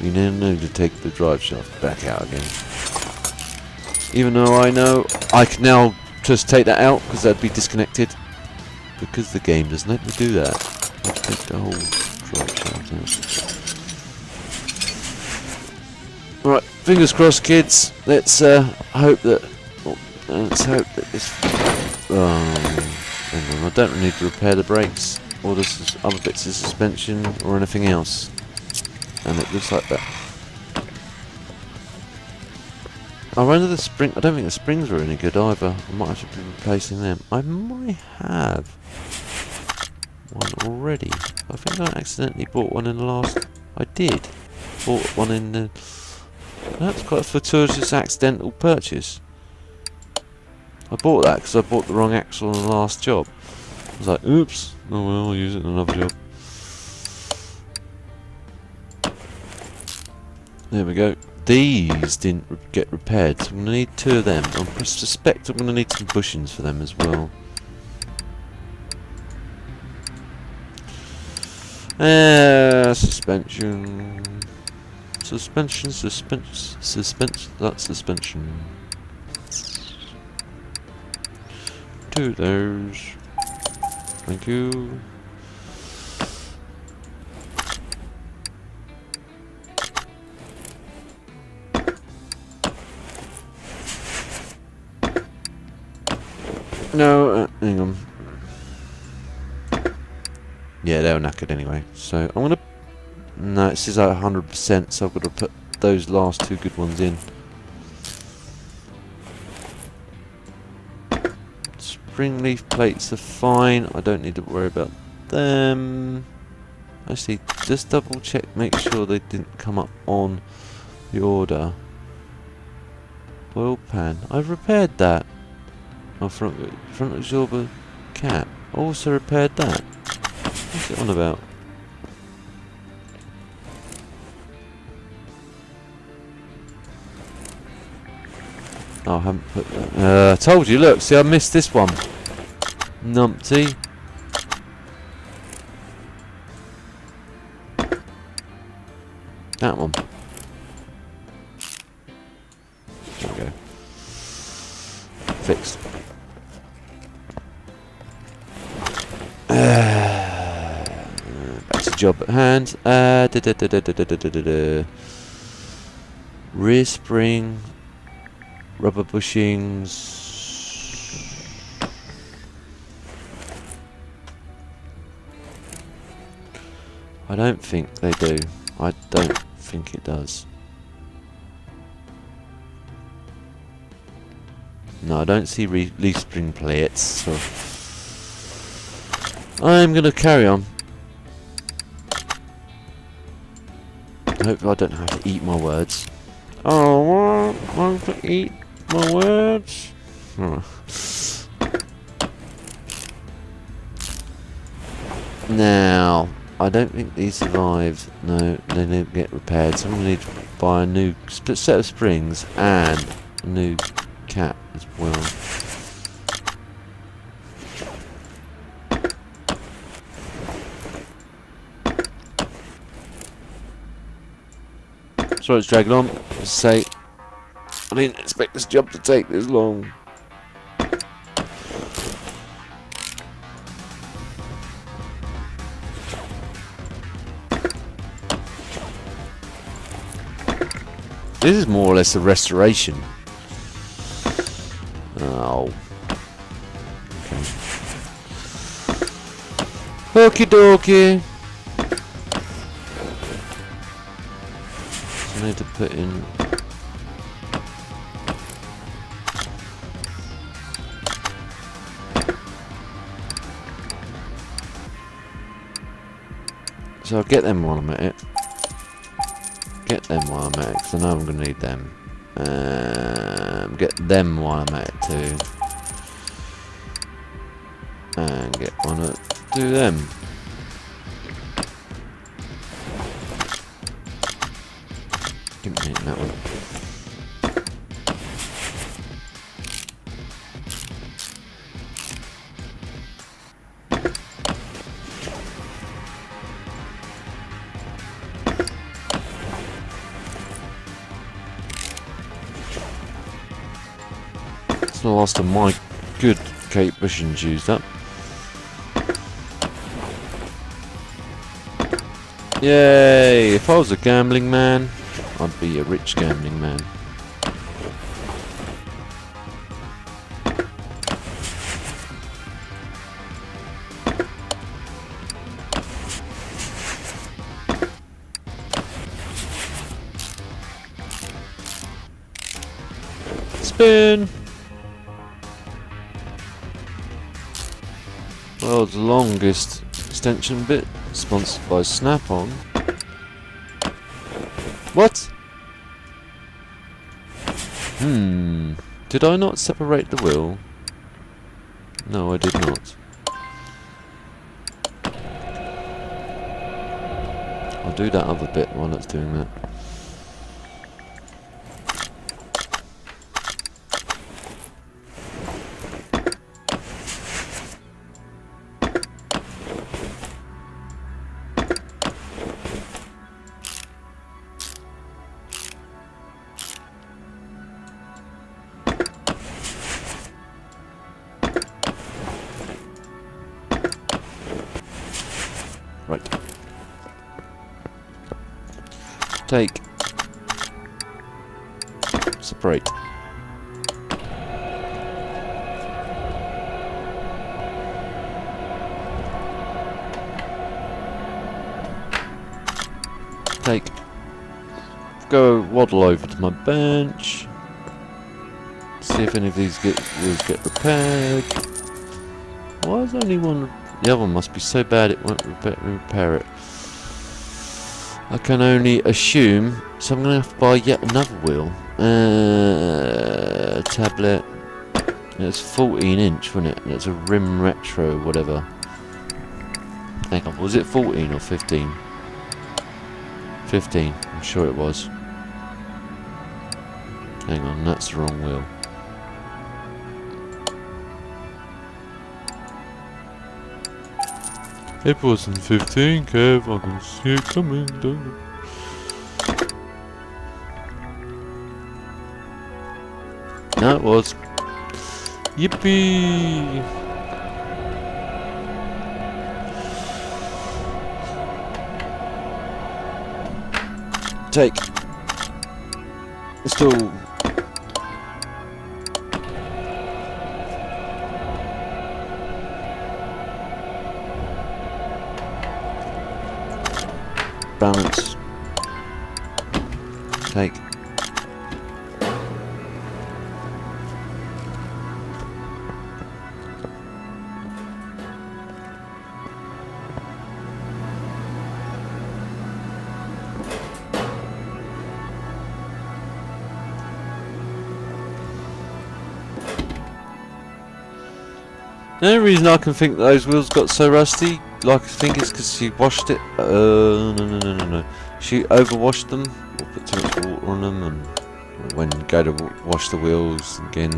You now need to take the drive shaft back out again. Even though I know I can now just take that out because that'd be disconnected. Because the game doesn't let me do that. I have to take the whole drive shaft out. Right, fingers crossed, kids. Let's hope that. Let's hope that this. Hang on, I don't need to repair the brakes or the other bits of suspension or anything else. And it looks like that. I wonder the spring. I don't think the springs were any good either. I might have to be replacing them. I might have one already. I think I accidentally bought one in the last. I did. Bought one in the. That's quite a fortuitous accidental purchase. I bought that because I bought the wrong axle on the last job. I was like, oops. Oh well, I'll use it in another job. There we go. These didn't get repaired, so I'm going to need 2 of them. I suspect I'm going to need some bushings for them as well. Suspension. Suspension, that's suspension. 2 of those. Thank you. No, hang on. Yeah, they were knackered anyway. So I'm gonna. No, it says 100%, so I've got to put those last 2 good ones in. Spring leaf plates are fine. I don't need to worry about them. Actually, just double check, make sure they didn't come up on the order. Oil pan. I've repaired that. My front absorber cap. I also repaired that. What's it on about? Oh, I haven't put that. I told you, look, see I missed this one. Numpty. That one. There we go. Fixed. Back to job at hand. Rear spring, rubber bushings. I don't think they do. I don't think it does. No, I don't see leaf spring plates. So I'm going to carry on. Hopefully I don't have to eat my words. Oh, I want to eat my words. Oh. Now, I don't think these survived. No, they didn't get repaired. So I'm going to need to buy a new set of springs and a new cap as well. Sorry it's dragging on. Let's say I didn't expect this job to take this long. This is more or less a restoration. Oh. Okay. Okie dokie. I need to put in. So I'll get them while I'm at it. Get them while I'm at it, because I know I'm going to need them. Get them while I'm at it too. And get one to do them. Give me that one. It's the last of my good Kate Bushings used up. Yay! If I was a gambling man, I'd be a rich gambling man. Spin! World's longest extension bit, sponsored by Snap-on. What? Did I not separate the wheel? No, I did not. I'll do that other bit while it's doing that. Right. Take. Separate. Take. Go waddle over to my bench. See if any of these wheels get repaired. Why is only one? The other one must be so bad it won't repair it. I can only assume, so I'm going to have to buy yet another wheel. Tablet. It's 14 inch, wasn't it? And it's a rim retro, whatever. Hang on, was it 14 or 15? 15, I'm sure it was. Hang on, that's the wrong wheel. It wasn't 15, Kev, I can see it coming down. No, it was. Yippee! Take. Install. Balance. Take. The only reason I can think that those wheels got so rusty, like I think it's because she washed it. No. She overwashed them, or put too much water on them, and when you go to wash the wheels again,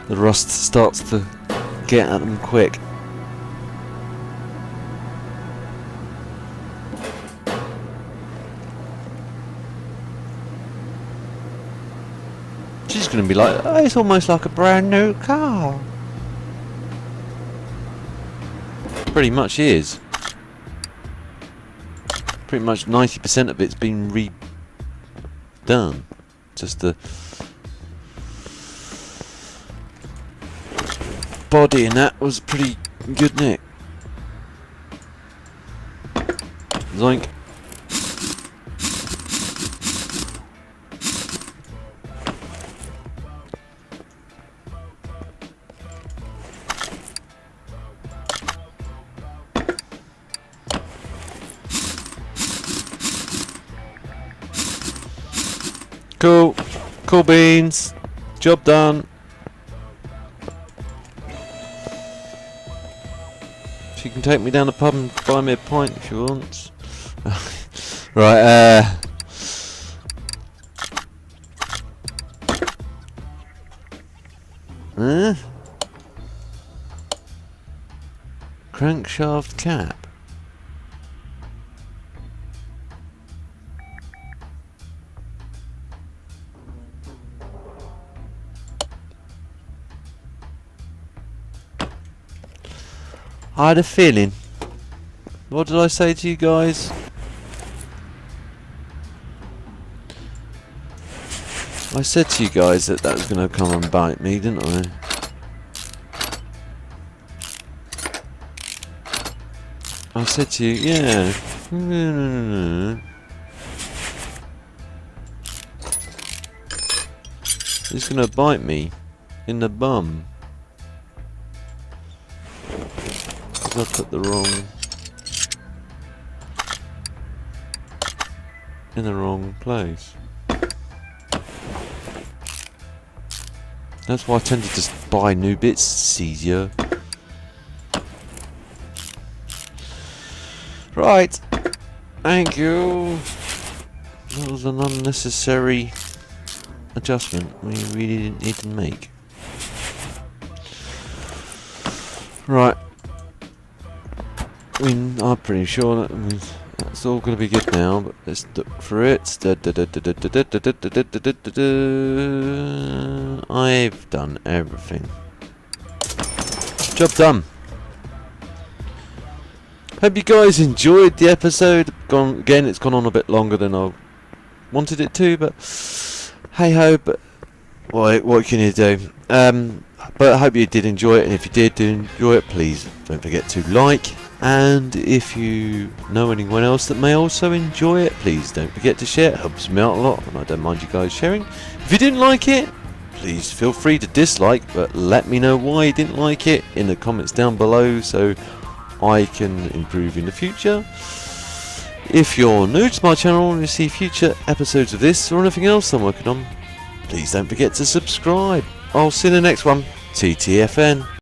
the rust starts to get at them quick. She's going to be like, oh, it's almost like a brand new car. Pretty much is. Pretty much 90% of it's been redone. Just the body and that was pretty good, Nick. Zoink. Cool. Cool beans. Job done. She can take me down the pub and buy me a pint if she wants. Right, crankshaft cap. I had a feeling. What did I say to you guys? I said to you guys that that was going to come and bite me, didn't I? I said to you, yeah. It's going to bite me in the bum. Because I put the in the wrong place. That's why I tend to just buy new bits. It's easier. Right. Thank you. That was an unnecessary adjustment we really didn't need to make. Right. I'm pretty sure that's all going to be good now, but let's look for it. I've done everything. Job done. Hope you guys enjoyed the episode. Again, it's gone on a bit longer than I wanted it to, but hey ho. But what can you do? But I hope you did enjoy it, and if you did enjoy it, please don't forget to like. And if you know anyone else that may also enjoy it, please don't forget to share. It helps me out a lot, and I don't mind you guys sharing. If you didn't like it, please feel free to dislike, but let me know why you didn't like it in the comments down below, so I can improve in the future. If you're new to my channel and you see future episodes of this or anything else I'm working on, please don't forget to subscribe. I'll see you in the next one. TTFN.